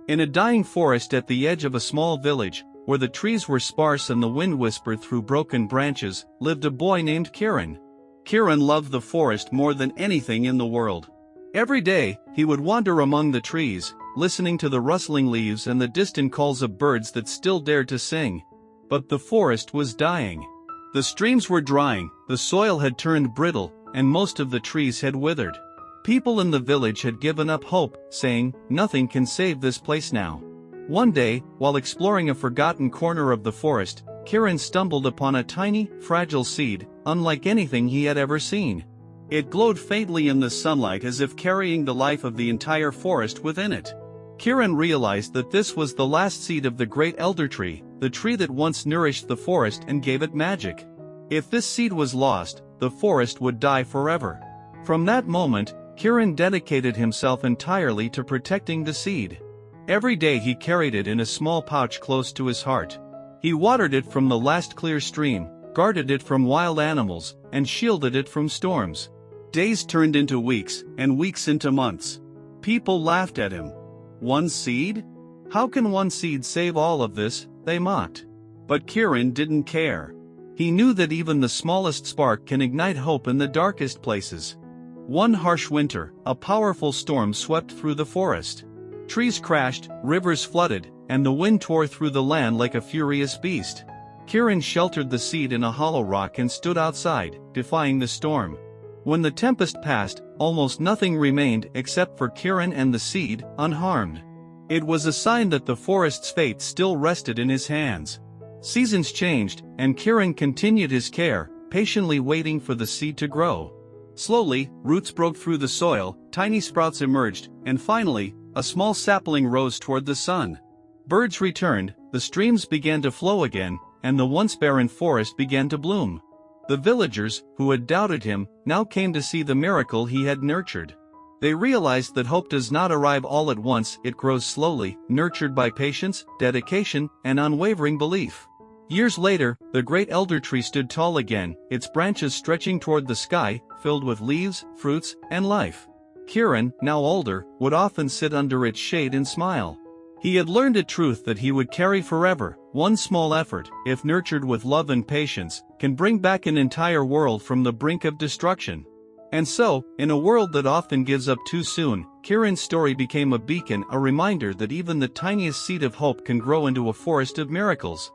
In a dying forest at the edge of a small village, where the trees were sparse and the wind whispered through broken branches, lived a boy named Kiran. Kiran loved the forest more than anything in the world. Every day, he would wander among the trees, listening to the rustling leaves and the distant calls of birds that still dared to sing. But the forest was dying. The streams were drying, the soil had turned brittle, and most of the trees had withered. People in the village had given up hope, saying, "Nothing can save this place now." One day, while exploring a forgotten corner of the forest, Kiran stumbled upon a tiny, fragile seed, unlike anything he had ever seen. It glowed faintly in the sunlight as if carrying the life of the entire forest within it. Kiran realized that this was the last seed of the great elder tree, the tree that once nourished the forest and gave it magic. If this seed was lost, the forest would die forever. From that moment, Kiran dedicated himself entirely to protecting the seed. Every day he carried it in a small pouch close to his heart. He watered it from the last clear stream, guarded it from wild animals, and shielded it from storms. Days turned into weeks, and weeks into months. People laughed at him. One seed? How can one seed save all of this? They mocked. But Kiran didn't care. He knew that even the smallest spark can ignite hope in the darkest places. One harsh winter, a powerful storm swept through the forest. Trees crashed, rivers flooded, and the wind tore through the land like a furious beast. Kiran sheltered the seed in a hollow rock and stood outside, defying the storm. When the tempest passed, almost nothing remained except for Kiran and the seed, unharmed. It was a sign that the forest's fate still rested in his hands. Seasons changed, and Kiran continued his care, patiently waiting for the seed to grow. Slowly, roots broke through the soil, tiny sprouts emerged, and finally, a small sapling rose toward the sun. Birds returned, the streams began to flow again, and the once barren forest began to bloom. The villagers, who had doubted him, now came to see the miracle he had nurtured. They realized that hope does not arrive all at once, it grows slowly, nurtured by patience, dedication, and unwavering belief. Years later, the great elder tree stood tall again, its branches stretching toward the sky, filled with leaves, fruits, and life. Kiran, now older, would often sit under its shade and smile. He had learned a truth that he would carry forever. One small effort, if nurtured with love and patience, can bring back an entire world from the brink of destruction. And so, in a world that often gives up too soon, Kiran's story became a beacon, a reminder that even the tiniest seed of hope can grow into a forest of miracles.